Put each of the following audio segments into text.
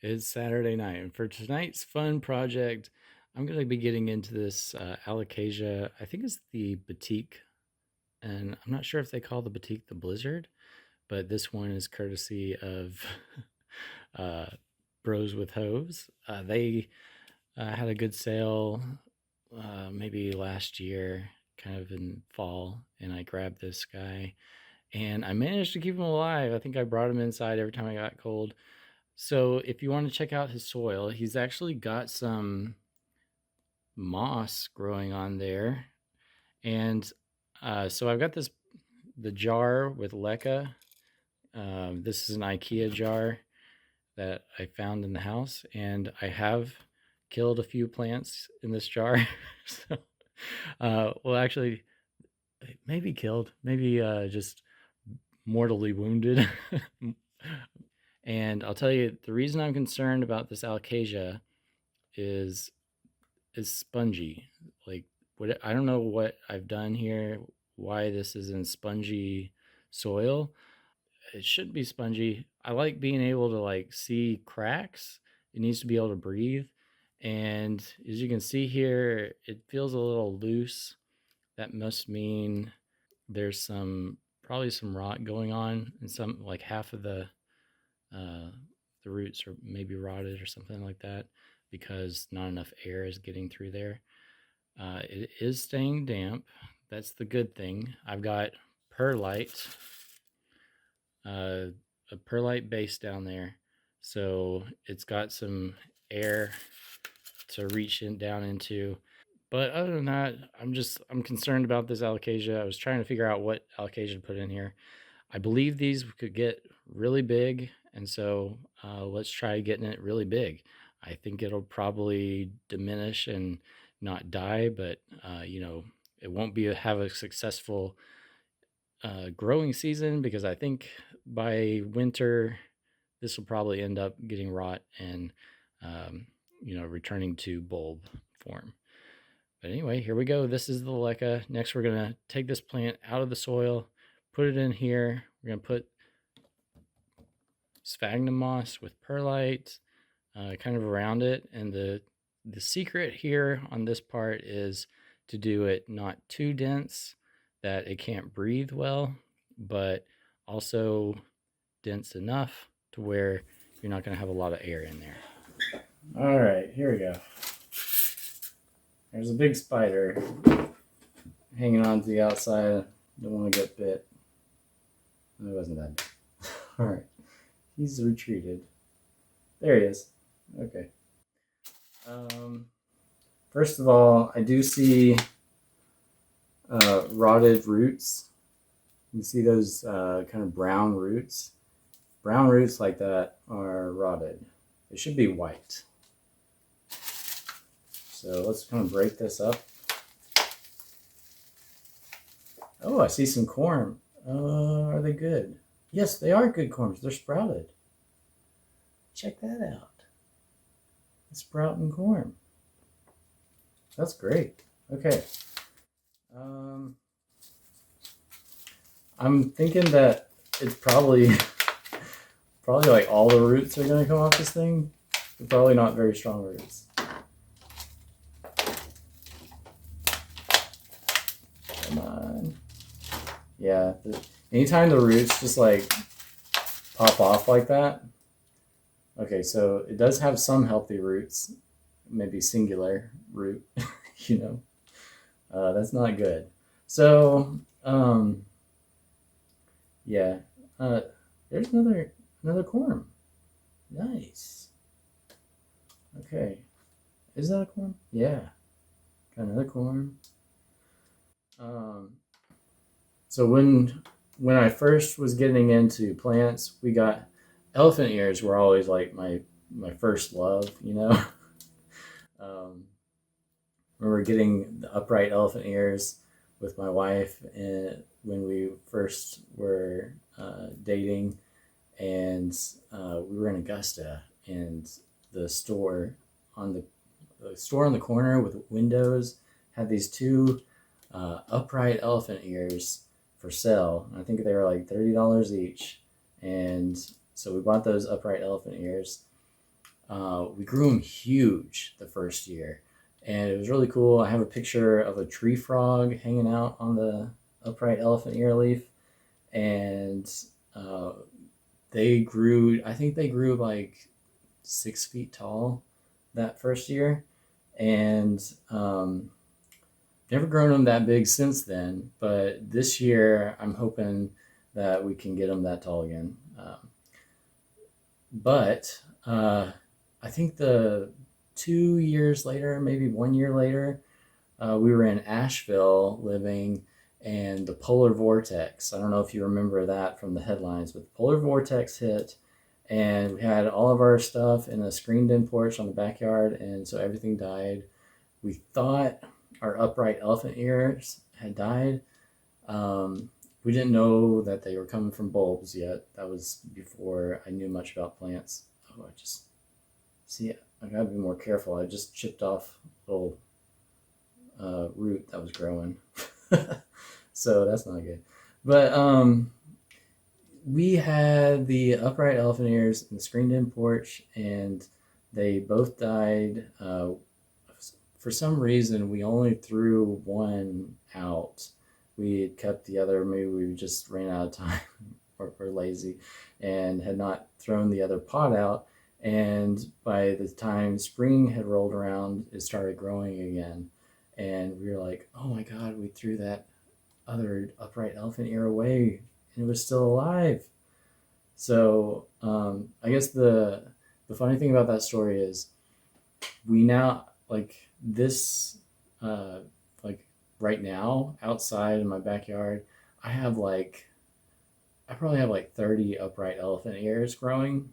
It's Saturday night, and for tonight's fun project, I'm going to be getting into this Alocasia. I think it's the Batik, and I'm not sure if they call the Batik the Blizzard, but this one is courtesy of uh, Bros with Hose. They had a good sale maybe last year, kind of in fall, and I grabbed this guy, and I managed to keep him alive. I think I brought him inside every time I got cold. So if you want to check out his soil, he's actually got some moss growing on there. And so I've got the jar with Leca. This is an IKEA jar that I found in the house, and I have killed a few plants in this jar. So, well, actually, maybe killed, maybe just mortally wounded. And I'll tell you, the reason I'm concerned about this alocasia is is spongy. Like what I don't know what I've done here, why this is in spongy soil. It shouldn't be spongy. I like being able to like see cracks. It needs to be able to breathe. And as you can see here, it feels a little loose. That must mean there's some probably some rot going on, and some like half of uh, the roots are maybe rotted or something like that because not enough air is getting through there. It is staying damp. That's the good thing. I've got perlite, uh, a perlite base down there, so it's got some air to reach in down into. But other than that, I'm concerned about this alocasia. I was trying to figure out what alocasia to put in here. I believe these could get really big, and so let's try getting it really big. I think it'll probably diminish and not die, but it won't have a successful growing season because I think by winter this will probably end up getting rot and returning to bulb form. But anyway, here we go. This is the leca. Next, we're gonna take this plant out of the soil, put it in here. We're gonna put sphagnum moss with perlite kind of around it. And the secret here on this part is to do it not too dense that it can't breathe well, but also dense enough to where you're not going to have a lot of air in there. All right, here we go. There's a big spider hanging on to the outside. Don't want to get bit. It wasn't that bad. All right, he's retreated. There he is. Okay. First of all, I do see rotted roots. You see those kind of brown roots? Brown roots like that are rotted. They should be white. So let's kind of break this up. Oh, I see some corm. Are they good? Yes, they are good corms. They're sprouted. Check that out. It's sprouting corm. That's great. Okay. I'm thinking that it's probably like all the roots are gonna come off this thing. They're probably not very strong roots. Come on. Yeah. Anytime the roots just like pop off like that. Okay, so it does have some healthy roots, maybe singular root, that's not good. So, yeah, there's another corm. Nice. Okay, is that a corm? Yeah, got another corm. So when I first was getting into plants, we got elephant ears were always like my first love, remember getting the upright elephant ears with my wife and when we first were dating, and we were in Augusta, and the store on the corner with windows had these two upright elephant ears for sale. I think they were like $30 each, and so we bought those upright elephant ears, We grew them huge the first year, and it was really cool. I have a picture of a tree frog hanging out on the upright elephant ear leaf, and uh, they grew. I think they grew like 6 feet tall that first year, and never grown them that big since then. But this year, I'm hoping that we can get them that tall again. But uh, I think the 2 years later, maybe 1 year later, we were in Asheville living, and the polar vortex. I don't know if you remember that from the headlines, but the polar vortex hit, and we had all of our stuff in a screened-in porch on the backyard, and so everything died. We thought our upright elephant ears had died. Um, we didn't know that they were coming from bulbs yet. That was before I knew much about plants. Oh, I just see. I gotta be more careful. I just chipped off a little root that was growing, so that's not good. But we had the upright elephant ears in the screened-in porch, and they both died. For some reason, we only threw one out. We had kept the other. Maybe we just ran out of time or lazy, and had not thrown the other pot out. And by the time spring had rolled around, it started growing again. And we were like, oh my God, we threw that other upright elephant ear away, and it was still alive. So I guess the funny thing about that story is we now, like, this like right now outside in my backyard, I have like I probably have like 30 upright elephant ears growing,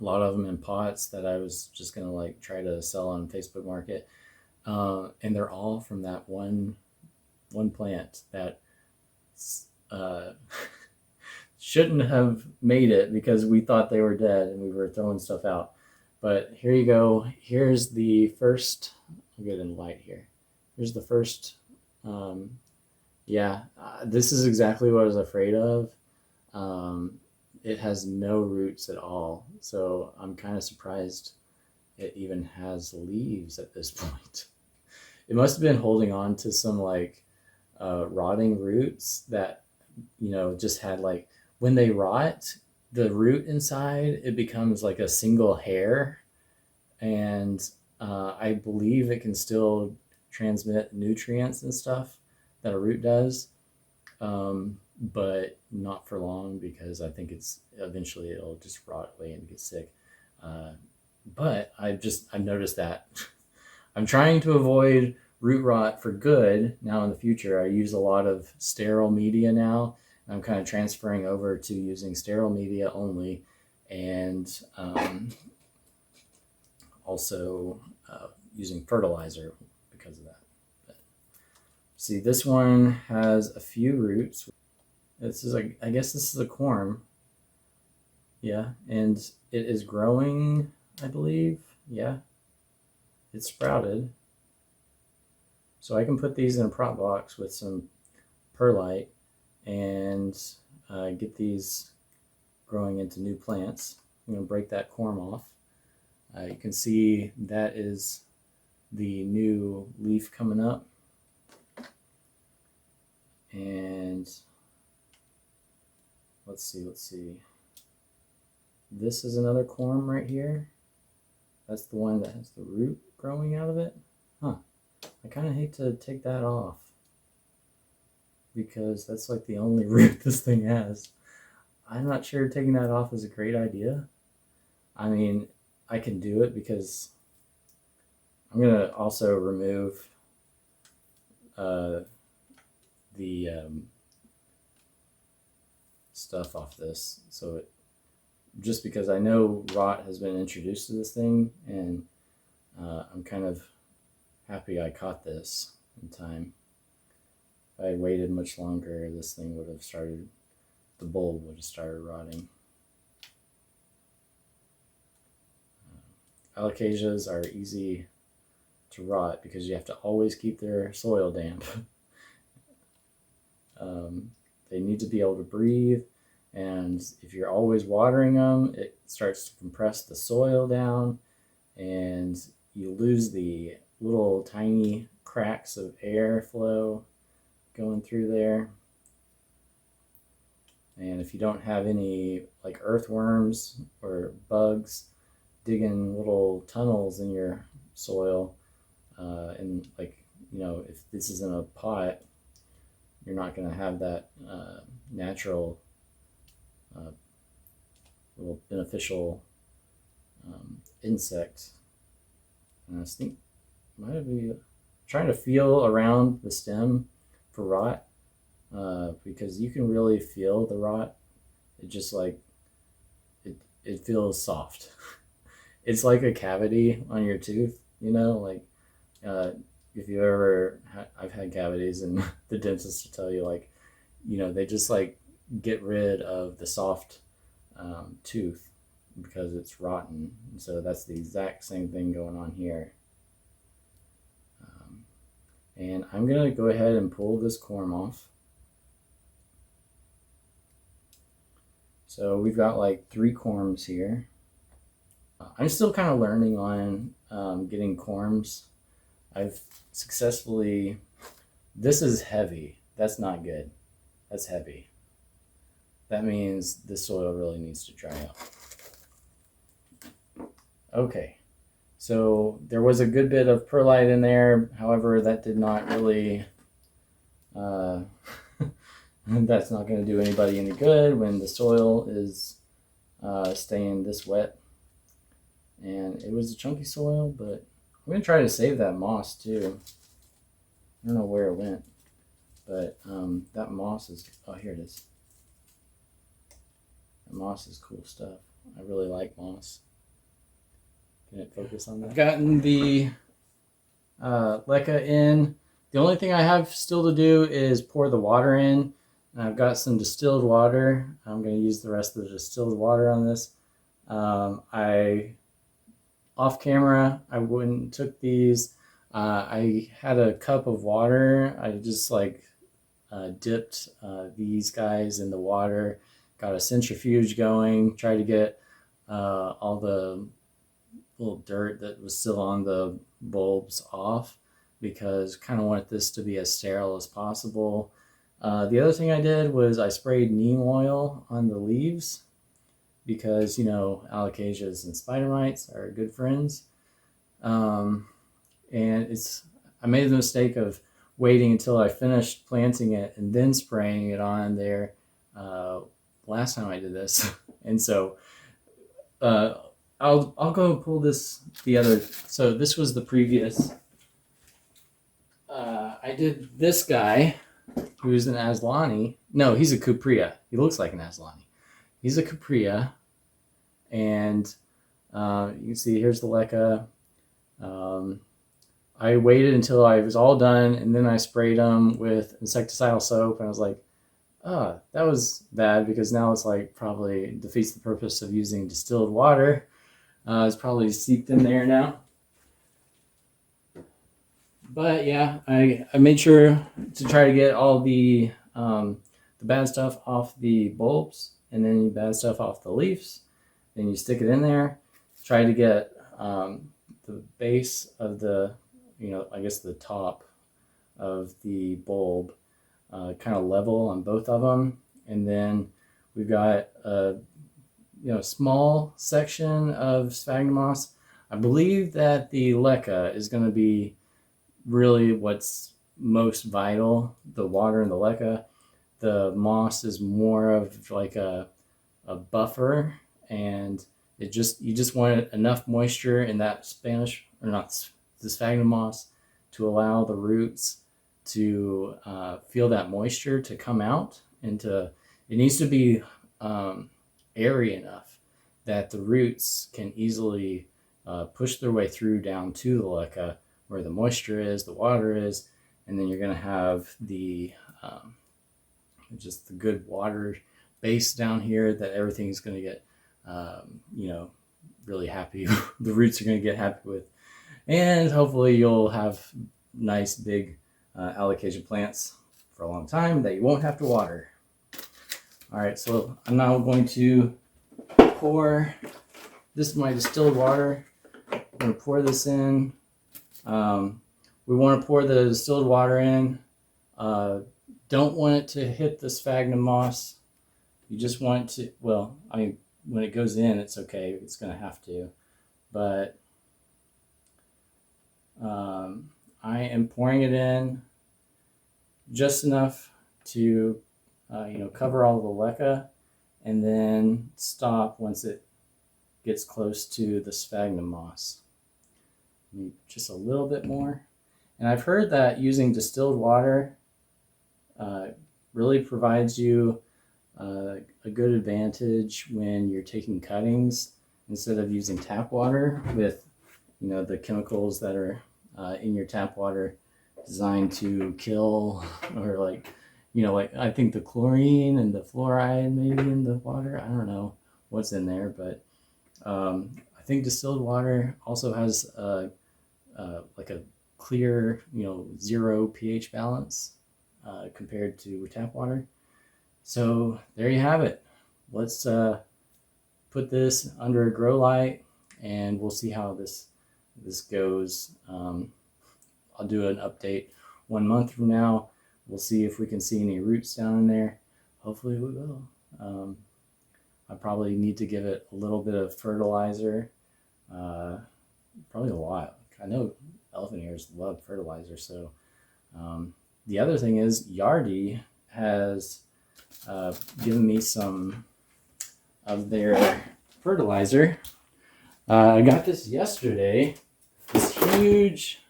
a lot of them in pots that I was just gonna like try to sell on Facebook Market, and they're all from that one plant that uh, shouldn't have made it because we thought they were dead and we were throwing stuff out. But here you go. Here's the first. I'll get in light here. Here's the first. Um, yeah, this is exactly what I was afraid of. Um, it has no roots at all, so I'm kind of surprised it even has leaves at this point. It must have been holding on to some like rotting roots that just had like when they rot, the root inside it becomes like a single hair, and I believe it can still transmit nutrients and stuff that a root does, um, but not for long because I think it's eventually it'll just rot away and get sick. Uh, but I've noticed that I'm trying to avoid root rot for good now in the future. I use a lot of sterile media now. I'm kind of transferring over to using sterile media only, and also using fertilizer because of that. But see, this one has a few roots. This is I guess this is a corm. Yeah, and it is growing, I believe. Yeah, it's sprouted. So I can put these in a prop box with some perlite and get these growing into new plants. I'm going to break that corm off. You can see that is the new leaf coming up. And let's see. This is another corm right here. That's the one that has the root growing out of it. Huh. I kind of hate to take that off because that's like the only root this thing has. I'm not sure taking that off is a great idea. I mean, I can do it because I'm going to also remove the stuff off this. So just because I know rot has been introduced to this thing, and I'm kind of happy I caught this in time. If I waited much longer, this thing would have started, the bulb would have started rotting. Alocasias are easy to rot because you have to always keep their soil damp. They need to be able to breathe, and if you're always watering them, it starts to compress the soil down, and you lose the little tiny cracks of airflow going through there. And if you don't have any like earthworms or bugs digging little tunnels in your soil, and like, if this is in a pot, you're not going to have that natural little beneficial insect. And I think might be trying to feel around the stem for rot, because you can really feel the rot. It just like it feels soft. It's like a cavity on your tooth, like if you ever I've had cavities, and the dentist will tell you, like, they just like get rid of the soft tooth because it's rotten. And so that's the exact same thing going on here. And I'm gonna go ahead and pull this corm off. So we've got like 3 corms here. I'm still kind of learning on getting corms. I've successfully, this is heavy. That's not good. That's heavy. That means the soil really needs to dry out. Okay, so there was a good bit of perlite in there. However, that did not really, that's not going to do anybody any good when the soil is staying this wet. And it was a chunky soil, but I'm going to try to save that moss too. I don't know where it went, but that moss is, oh, here it is. That moss is cool stuff. I really like moss. Can it focus on that? I've gotten the Leca in. The only thing I have still to do is pour the water in. And I've got some distilled water. I'm going to use the rest of the distilled water on this. Off camera, I went and took these. I had a cup of water. I just like dipped these guys in the water, got a centrifuge going, tried to get all the little dirt that was still on the bulbs off, because kind of want this to be as sterile as possible. The other thing I did was I sprayed neem oil on the leaves, because alocasias and spider mites are good friends. And I made the mistake of waiting until I finished planting it and then spraying it on there last time I did this. And so I'll go pull this so this was the previous. I did this guy, who's an Aslani. No, he's a Cuprea. He looks like an Aslani. He's a Cuprea, and you can see here's the Leca. I waited until I was all done, and then I sprayed them with insecticidal soap, and I was like, oh, that was bad, because now it's like probably defeats the purpose of using distilled water. It's probably seeped in there now. But yeah, I made sure to try to get all the bad stuff off the bulbs, and then the bad stuff off the leaves. Then you stick it in there. Try to get the base of the, I guess the top of the bulb kind of level on both of them. And then we've got a small section of sphagnum moss. I believe that the Leca is going to be really what's most vital, the water in the Leca. The moss is more of like a buffer, and you just want enough moisture in that the sphagnum moss to allow the roots to feel that moisture to come out, and it needs to be airy enough that the roots can easily push their way through down to the Leca, where the moisture is, the water is, and then you're going to have the just the good water base down here that everything's going to get really happy. The roots are going to get happy with, and hopefully you'll have nice big alocasia plants for a long time that you won't have to water. All right, so I'm now going to pour this is my distilled water going to pour this in. We want to pour the distilled water in. Don't want it to hit the sphagnum moss. You just want it to, well, I mean, when it goes in, it's okay. It's going to have to. But I am pouring it in just enough to, cover all the leca, and then stop once it gets close to the sphagnum moss. Just a little bit more. And I've heard that using distilled water really provides you a good advantage when you're taking cuttings instead of using tap water with, the chemicals that are in your tap water designed to kill, or like I think the chlorine and the fluoride maybe in the water. I don't know what's in there, but I think distilled water also has like a clear, 0 pH balance compared to tap water. So there you have it. Let's put this under a grow light, and we'll see how this goes. I'll do an update 1 month from now. We'll see if we can see any roots down in there. Hopefully we will. I probably need to give it a little bit of fertilizer, probably a lot. I know elephant ears love fertilizer. So the other thing is Yardi has given me some of their fertilizer. I got this yesterday. This huge,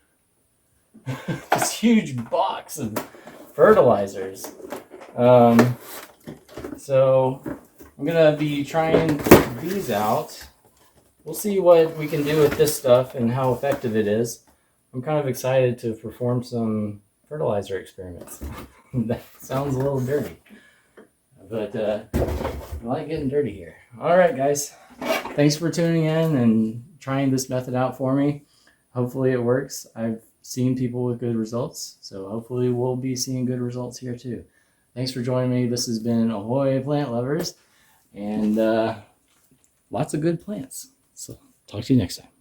this huge box of fertilizers. So I'm gonna be trying these out. We'll see what we can do with this stuff and how effective it is. I'm kind of excited to perform some fertilizer experiments. That sounds a little dirty, but I like getting dirty here. All right, guys. Thanks for tuning in and trying this method out for me. Hopefully it works. I've seen people with good results, so hopefully we'll be seeing good results here too. Thanks for joining me. This has been Ahoy Plant Lovers, and lots of good plants. So talk to you next time.